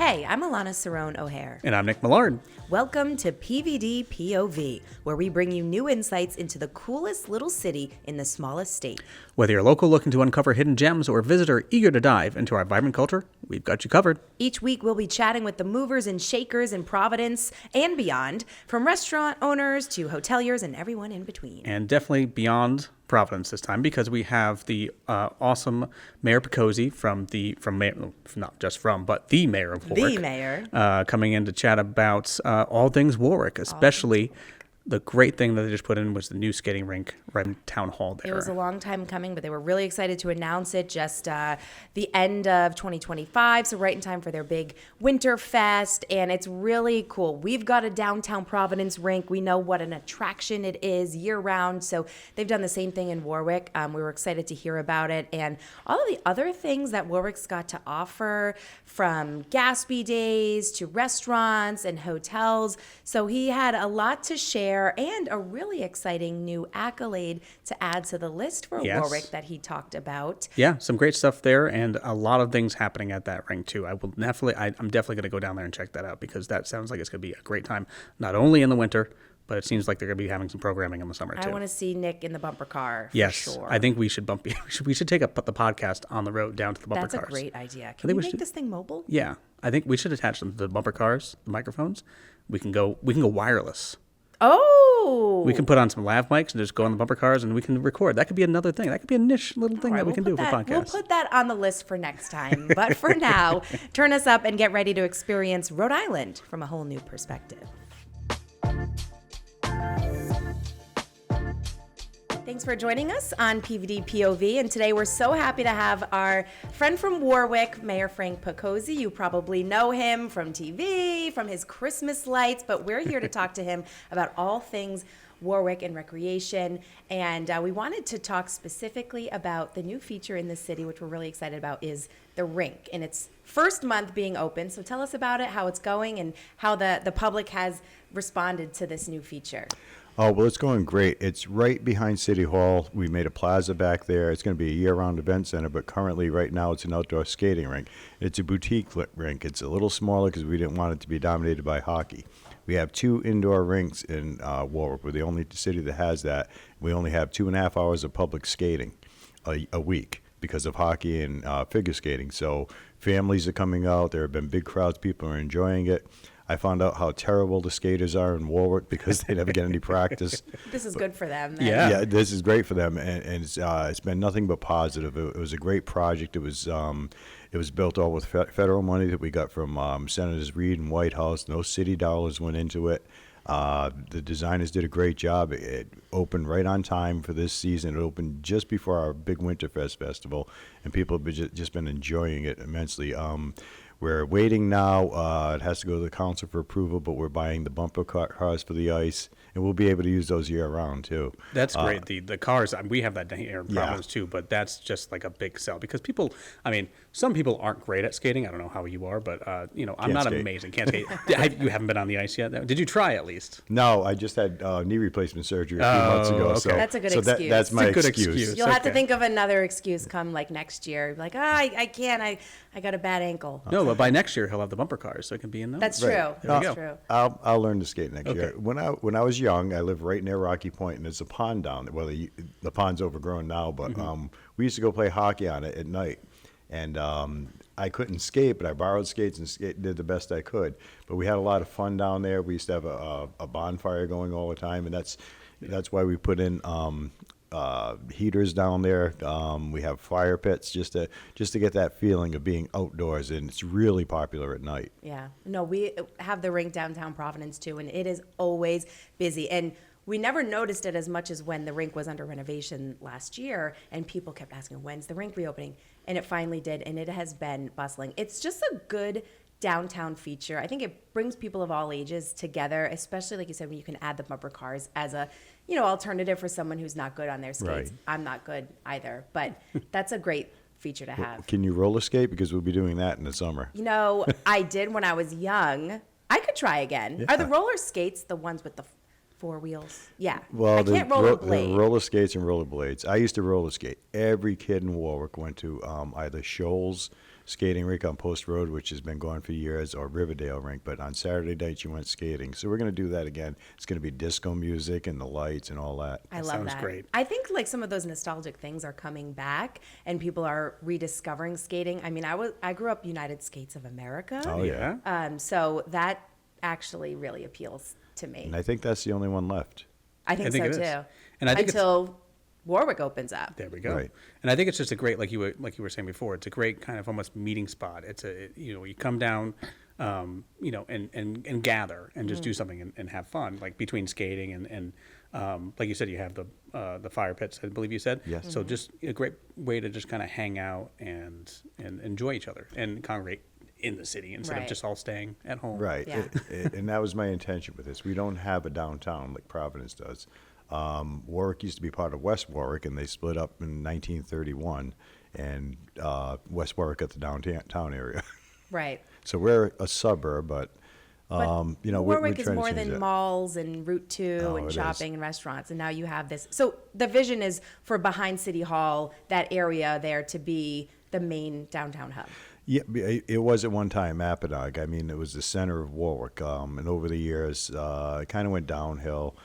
Hey, I'm Alana Cerrone O'Hare. And I'm Nick Millard. Welcome to PVD POV, where we bring you new insights into the coolest little city in the smallest state. Whether you're local looking to uncover hidden gems or a visitor eager to dive into our vibrant culture, we've got you covered. Each week, we'll be chatting with the movers and shakers in Providence and beyond, from restaurant owners to hoteliers and everyone in between. And definitely beyond Providence this time, because we have the awesome Mayor Picozzi but the Mayor of Warwick. The mayor. Coming in to chat about all things Warwick, especially the great thing that they just put in was the new skating rink right in Town Hall there. It was a long time coming, but they were really excited to announce it just the end of 2025, so right in time for their big winter fest, and it's really cool. We've got a downtown Providence rink. We know what an attraction it is year-round, so they've done the same thing in Warwick. We were excited to hear about it, and all of the other things that Warwick's got to offer, from Gatsby days to restaurants and hotels, so he had a lot to share and a really exciting new accolade to add to the list for Warwick that he talked about. Yeah, some great stuff there and a lot of things happening at that rink too. I'm definitely going to go down there and check that out because that sounds like it's going to be a great time, not only in the winter, but it seems like they're going to be having some programming in the summer too. I want to see Nick in the bumper car for yes, sure. I think we should we should take the podcast on the road down to the bumper cars. That's a great idea. Can we make this thing mobile? Yeah, I think we should attach them to the bumper cars, the microphones. We can go wireless. Oh! We can put on some lav mics and just go on the bumper cars and we can record. That could be another thing. That could be a niche little thing that we can do for podcasts. We'll put that on the list for next time. But for now, turn us up and get ready to experience Rhode Island from a whole new perspective. Thanks for joining us on PVD POV, and today we're so happy to have our friend from Warwick, Mayor Frank Picozzi. You probably know him from TV, from his Christmas lights, but we're here to talk to him about all things Warwick and recreation, and we wanted to talk specifically about the new feature in the city, which we're really excited about, is the rink, in its first month being open. So tell us about it, how it's going, and how the public has responded to this new feature. Oh, well, it's going great. It's right behind City Hall. We made a plaza back there. It's going to be a year-round event center, but currently, right now, it's an outdoor skating rink. It's a boutique rink. It's a little smaller because we didn't want it to be dominated by hockey. We have 2 indoor rinks in Warwick. We're the only city that has that. We only have 2.5 hours of public skating a week because of hockey and figure skating. So families are coming out. There have been big crowds. People are enjoying it. I found out how terrible the skaters are in Warwick because they never get any practice. This is good for them. Then. Yeah, this is great for them, and it's been nothing but positive. It was a great project. It was built all with federal money that we got from Senators Reid and Whitehouse. No city dollars went into it. The designers did a great job. It opened right on time for this season. It opened just before our big Winterfest festival, and people have just been enjoying it immensely. We're waiting now. It has to go to the council for approval, but we're buying the bumper cars for the ice, and we'll be able to use those year-round, too. That's great. The cars, we have that here in Providence, too, but that's just like a big sell. Because some people aren't great at skating. I don't know how you are, but, I'm not amazing. Can't skate. You haven't been on the ice yet? Did you try at least? No, I just had knee replacement surgery a few months ago. Okay. So that's a good excuse. That's my good excuse. You'll have to think of another excuse come like next year. Like, I can't. I got a bad ankle. No, but by next year he'll have the bumper cars, so it can be in those. That's true. Right. That's true. I'll learn to skate next year. Okay. When I was young, I lived right near Rocky Point, and there's a pond down there. Well, the pond's overgrown now, but we used to go play hockey on it at night. And I couldn't skate, but I borrowed skates and did the best I could. But we had a lot of fun down there. We used to have a bonfire going all the time, and that's why we put in heaters down there. We have fire pits just to get that feeling of being outdoors, and it's really popular at night. Yeah. No, we have the rink downtown Providence too, and it is always busy. And we never noticed it as much as when the rink was under renovation last year, and people kept asking, when's the rink reopening? And it finally did, and it has been bustling. It's just a good downtown feature. I think it brings people of all ages together, especially like you said, when you can add the bumper cars as a alternative for someone who's not good on their skates. Right. I'm not good either, but that's a great feature to have. Can you roller skate? Because we'll be doing that in the summer. I did when I was young. I could try again. Yeah. Are the roller skates the ones with the 4 wheels? Yeah. Well, I can't rollerblade. The roller skates and roller blades. I used to roller skate. Every kid in Warwick went to either Shoals skating rink on Post Road, which has been going for years, or Riverdale rink. But on Saturday nights, you went skating. So we're going to do that again. It's going to be disco music and the lights and all that. I love sounds that. great. I think like some of those nostalgic things are coming back, and people are rediscovering skating. I mean, I grew up United Skates of America. Oh, yeah. So that actually really appeals to me. And I think that's the only one left. I think it so is. too. And I think until Warwick opens up. There we go. Right. And I think it's just a great, like you were saying before, it's a great kind of almost meeting spot. You come down, and gather and just do something and have fun, like between skating and like you said, you have the fire pits, I believe you said. Yes. So just a great way to just kind of hang out and enjoy each other and congregate in the city instead Right. of just all staying at home. Right. Yeah. And that was my intention with this. We don't have a downtown like Providence does. Warwick used to be part of West Warwick, and they split up in 1931, and West Warwick got the downtown area. Right. So we're a suburb, but we're Warwick is trying to more change than that. malls and Route 2 Oh, and it shopping is. and restaurants. And now you have this. So the vision is for behind City Hall, that area there to be the main downtown hub. Yeah, it was at one time Apponaug. I mean, it was the center of Warwick, and over the years, it kind of went downhill.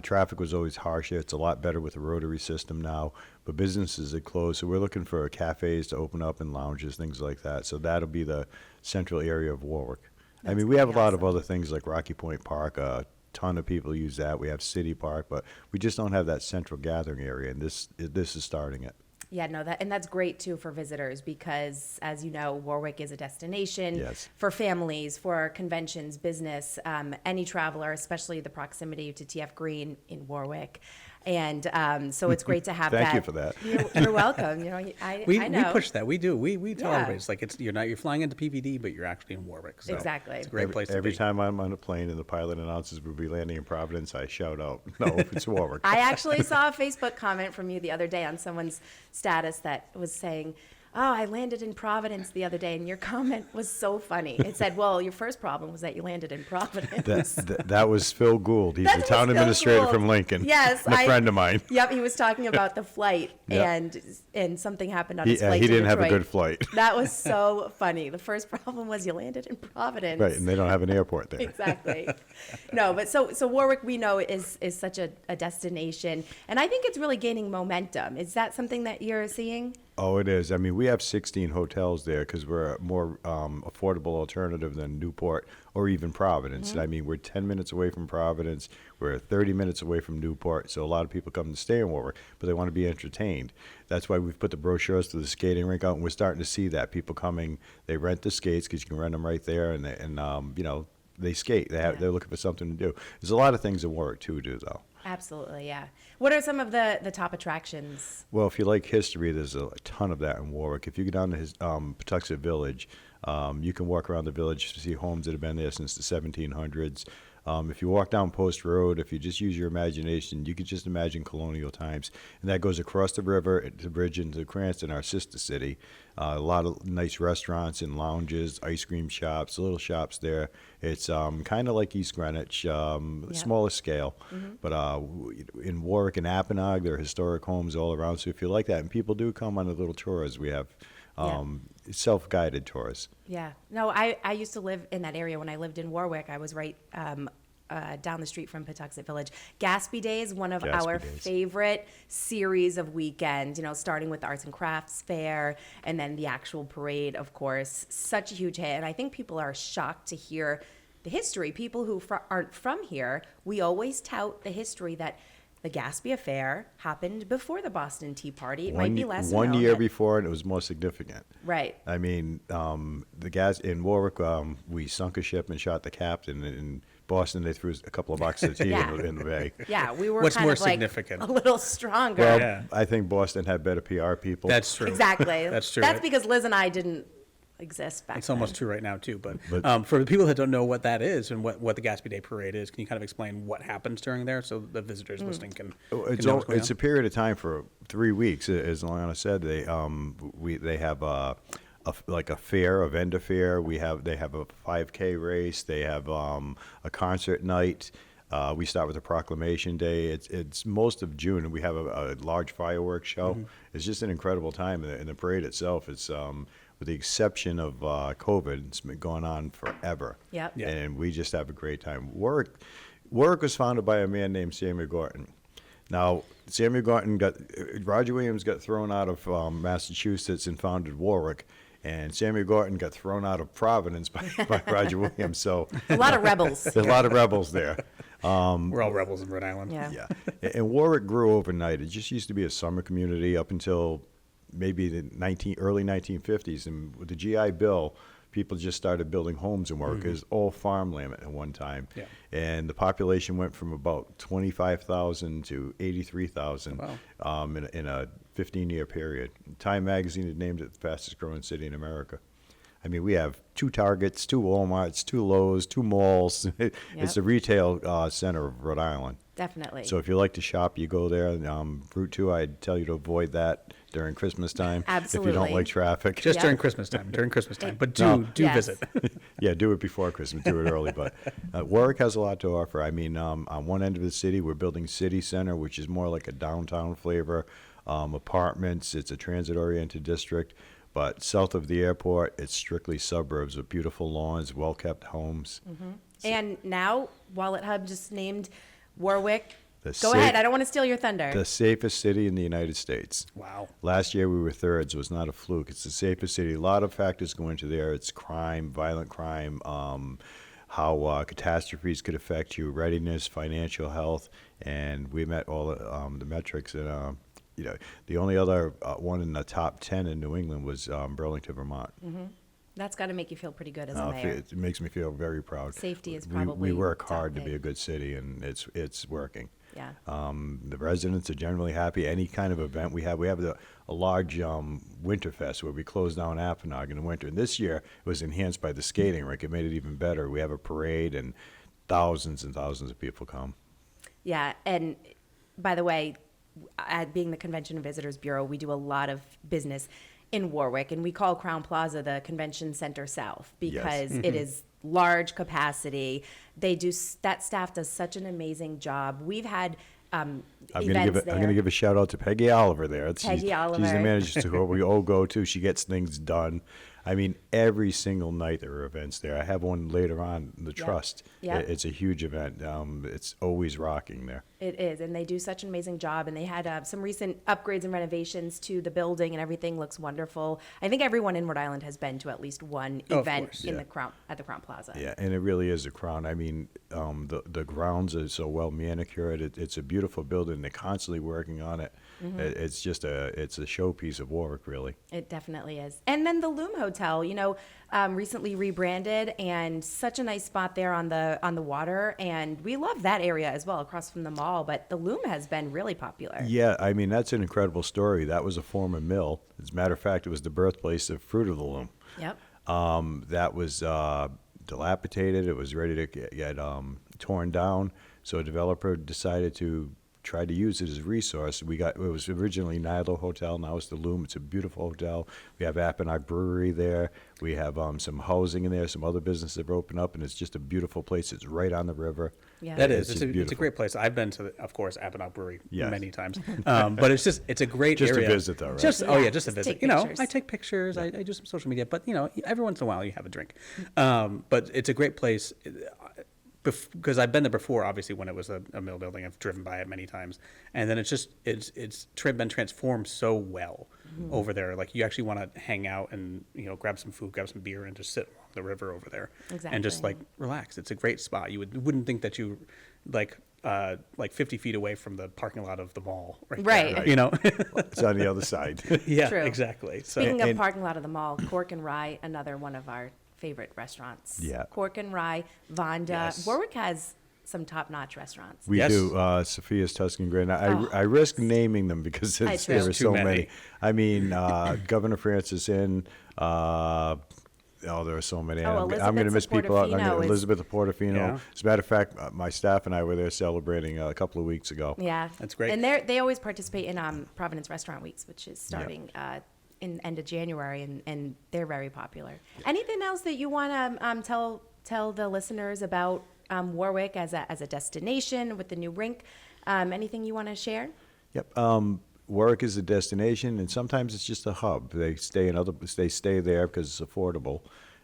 Traffic was always harsher. It's a lot better with the rotary system now, but businesses had closed, so we're looking for cafes to open up and lounges, things like that. So that'll be the central area of Warwick. I mean, we have a lot of other things like Rocky Point Park. A ton of people use that. We have City Park, but we just don't have that central gathering area, and this is starting it. Yeah, no, that's great too for visitors because, as you know, Warwick is a destination Yes. for families, for conventions, business, any traveler, especially the proximity to TF Green in Warwick. And so it's great to have Thank that. you for that. You're welcome. You know, I We know. push that. We do. We tell Yeah. everybody it's like you're flying into PVD, but you're actually in Warwick. So Exactly. It's a great place to Every be. time I'm on a plane and the pilot announces we'll be landing in Providence, I shout out, "No, it's Warwick." I actually saw a Facebook comment from you the other day on someone's status that was saying, "Oh, I landed in Providence the other day," and your comment was so funny. It said, "Well, your first problem was that you landed in Providence." That was Phil Gould. He's That the was town Phil administrator Gould. from Lincoln. Yes, and a friend of mine. Yep, he was talking about the flight, Yep. and something happened on his flight. He to didn't have a Detroit. good flight. That was so funny. The first problem was you landed in Providence. Right, and they don't have an airport there. Exactly. No, but so Warwick, we know is such a destination, and I think it's really gaining momentum. Is that something that you're seeing? Oh, it is. I mean, we have 16 hotels there because we're a more affordable alternative than Newport or even Providence. Mm-hmm. I mean, we're 10 minutes away from Providence. We're 30 minutes away from Newport. So a lot of people come to stay in Warwick, but they want to be entertained. That's why we've put the brochures to the skating rink out, and we're starting to see that. People coming, they rent the skates because you can rent them right there, and they skate. They're looking for something to do. There's a lot of things in Warwick to do, though. Absolutely, yeah. What are some of the top attractions? Well, if you like history, there's a ton of that in Warwick. If you go down to Patuxent Village, you can walk around the village to see homes that have been there since the 1700s. If you walk down Post Road, if you just use your imagination, you could just imagine colonial times. And that goes across the river, the bridge into Cranston, our sister city. A lot of nice restaurants and lounges, ice cream shops, little shops there. It's kind of like East Greenwich, smaller scale. Mm-hmm. But in Warwick and Apponaug, there are historic homes all around. So if you like that, and people do come on the little tours, we have self-guided tours. Yeah. No, I used to live in that area when I lived in Warwick. I was right down the street from Patuxent Village. Gatsby Days, one of Gatsby our Days. favorite series of weekends, starting with the Arts and Crafts Fair and then the actual parade, of course. Such a huge hit. And I think people are shocked to hear the history. People who aren't from here, we always tout the history that the Gatsby Affair happened before the Boston Tea Party. It might be less One known, year but- before, and it was more significant. Right. I mean, the gas in Warwick, we sunk a ship and shot the captain. In Boston, they threw a couple of boxes of tea Yeah. in the bay. Yeah, we were What's kind more of like significant? a little stronger. Well, Yeah. I think Boston had better PR people. That's true. Exactly. That's true. That's because Liz and I didn't exist back It's then. almost true right now too. But, But- for the people that don't know what that is and what the Gatsby Day Parade is, can you kind of explain what happens during there so the visitors listening can know what's going It's a period of time for 3 weeks. As Lana said, they have a fair, a vendor fair. They have a 5K race. They have a concert night. We start with a proclamation day. It's most of June, and we have a large fireworks show. It's just an incredible time, and the parade itself is with the exception of COVID. It's been going on forever. Yep. Yeah. And we just have a great time. Warwick was founded by a man named Samuel Gorton. Now, Roger Williams got thrown out of Massachusetts and founded Warwick, and Samuel Gorton got thrown out of Providence by Roger Williams. So A lot of rebels. there's a lot of rebels there. We're all rebels in Rhode Island. Yeah. Yeah, and Warwick grew overnight. It just used to be a summer community up until maybe the early 1950s, and with the GI Bill, people just started building homes in Warwick. It was all farmland at one time, Yeah. and the population went from about 25,000 to 83,000 in a 15-year period. Time Magazine had named it the fastest growing city in America. I mean, we have 2 Targets, 2 Walmarts, 2 Lowe's, 2 malls. It's a retail center of Rhode Island. Definitely. So if you like to shop, you go there. Route 2, I'd tell you to avoid that during Christmas time. Absolutely. If you don't like traffic. Just Yeah. during Christmas time. But No. do Yes. visit. Yeah, do it before Christmas. Do it early. But Warwick has a lot to offer. I mean, on one end of the city, we're building City Center, which is more like a downtown flavor. Apartments. It's a transit-oriented district. But south of the airport, it's strictly suburbs with beautiful lawns, well-kept homes. And now, Wallet Hub just named Warwick. The Go ahead. I don't want to steal your thunder. The safest city in the United States. Wow. Last year we were third, so it's not a fluke. It's the safest city. A lot of factors go into there. It's crime, violent crime, how catastrophes could affect you, readiness, financial health, and we met all the metrics. And the only other one in the top 10 in New England was Burlington, Vermont. That's got to make you feel pretty good as a mayor. It makes me feel very proud. Safety is We probably work hard to top be a eight. good city, and it's working. Yeah. The residents are generally happy. Any kind of event we have a large Winterfest where we close down Apponaug in the winter. And this year it was enhanced by the skating rink. It made it even better. We have a parade and thousands of people come. Yeah, and by the way, being the Convention and Visitors Bureau, we do a lot of business in Warwick, and we call Crown Plaza the Convention Center South because it is large capacity. That staff does such an amazing job. We've had events there. I'm going to give a shout out to Peggy Oliver there. She's the Oliver. manager who we all go to. She gets things done. I mean, every single night there are events there. I have one later on, the Trust. Yep. It's a huge event. It's always rocking there. It is, and they do such an amazing job. And they had some recent upgrades and renovations to the building, and everything looks wonderful. I think everyone in Rhode Island has been to at least one Of event course, in yeah. the Crown at the Crown Plaza. Yeah, and it really is a crown. I mean, the grounds are so well manicured. It's a beautiful building. They're constantly working on it. It's just it's a showpiece of Warwick, really. It definitely is. And then the Loom Hotel, recently rebranded, and such a nice spot there on the water. And we love that area as well, across from the mall. But the Loom has been really popular. Yeah, I mean, that's an incredible story. That was a former mill. As a matter of fact, it was the birthplace of Fruit of the Loom. Yep. That was dilapidated. It was ready to get torn down. So a developer decided to try to use it as a resource. It was originally Nilo Hotel. Now it's the Loom. It's a beautiful hotel. We have Apponaug Brewery there. We have some housing in there. Some other businesses have opened up, and it's just a beautiful place. It's right on the river. Yeah. That is. just It's a beautiful. great place. I've been to, of course, Apponaug Brewery Yes. many times. But it's a great Just a area. visit, though, right? Just Yeah, just a just visit. take You know, pictures. I take pictures. I do some social media. But every once in a while you have a drink. But it's a great place. Because I've been there before, obviously when it was a mill building. I've driven by it many times, and then it's been transformed so well over there. Like you actually want to hang out and grab some food, grab some beer, and just sit along the river over there and just Exactly. relax. It's a great spot. You wouldn't think that you like 50 feet away from the parking lot of the mall, right? Right. There, It's on the other side. yeah, True. exactly. So Speaking of and- parking lot of the mall, Cork and Rye, another one of our favorite restaurants. Yeah. Cork and Rye, Vonda. Yes. Warwick has some top-notch restaurants. We Yes. do. Sophia's Tuscan Grill. Oh. I risk naming them because I there too. are There's so too many. many. I mean, Governor Francis Inn. There are so many. Oh, I'm going to Elizabeth's miss of people out. Portofino is- Elizabeth of Portofino. Yeah. As a matter of fact, my staff and I were there celebrating a couple of weeks ago. Yeah. That's great. And they always participate in Providence Restaurant Weeks, which is starting in end of January, and they're very popular. Anything else that you want to tell the listeners about Warwick as a destination with the new rink? Anything you want to share? Yep. Warwick is a destination, and sometimes it's just a hub. They stay there because it's affordable,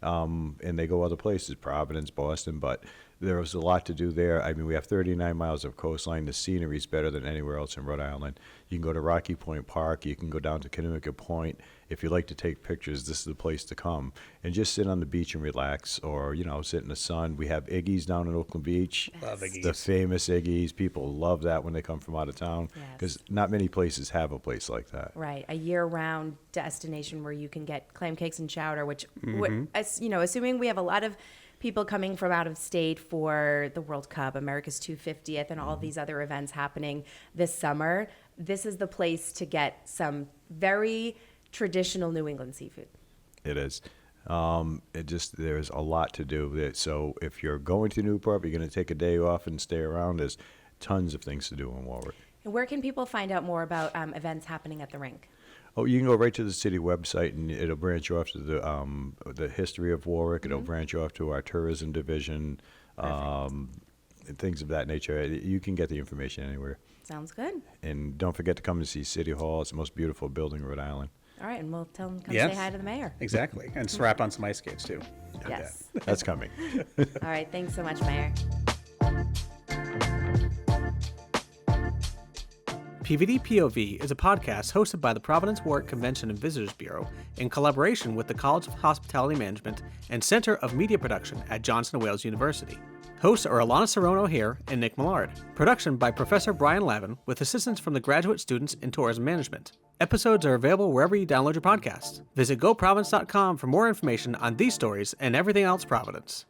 and they go other places, Providence, Boston, but there was a lot to do there. I mean, we have 39 miles of coastline. The scenery is better than anywhere else in Rhode Island. You can go to Rocky Point Park. You can go down to Connecticut Point. If you like to take pictures, this is the place to come. And just sit on the beach and relax, or, sit in the sun. We have Iggy's down in Oakland Beach. Love Iggy's. The famous Iggy's. People love that when they come from out of town, because not many places have a place like that. Right, a year-round destination where you can get clam cakes and chowder, which, assuming we have a lot of people coming from out of state for the World Cup, America's 250th, and all these other events happening this summer, this is the place to get some very traditional New England seafood. It is. There's a lot to do. So if you're going to Newport, you're going to take a day off and stay around, there's tons of things to do in Warwick. And where can people find out more about events happening at the rink? Oh, you can go right to the city website, and it'll branch off to the history of Warwick. It'll branch off to our tourism division, and things of that nature. You can get the information anywhere. Sounds good. And don't forget to come to see City Hall. It's the most beautiful building in Rhode Island. All right, and we'll tell them to come say hi to the mayor. Exactly, and strap on some ice skates too. Yes. That's coming. All right, thanks so much, Mayor. PVD POV is a podcast hosted by the Providence Warwick Convention and Visitors Bureau in collaboration with the College of Hospitality Management and Center of Media Production at Johnson & Wales University. Hosts are Alana Cerrone-O'Hare and Nick Millard. Production by Professor Brian Lavin with assistance from the graduate students in tourism management. Episodes are available wherever you download your podcasts. Visit GoProvidence.com for more information on these stories and everything else Providence.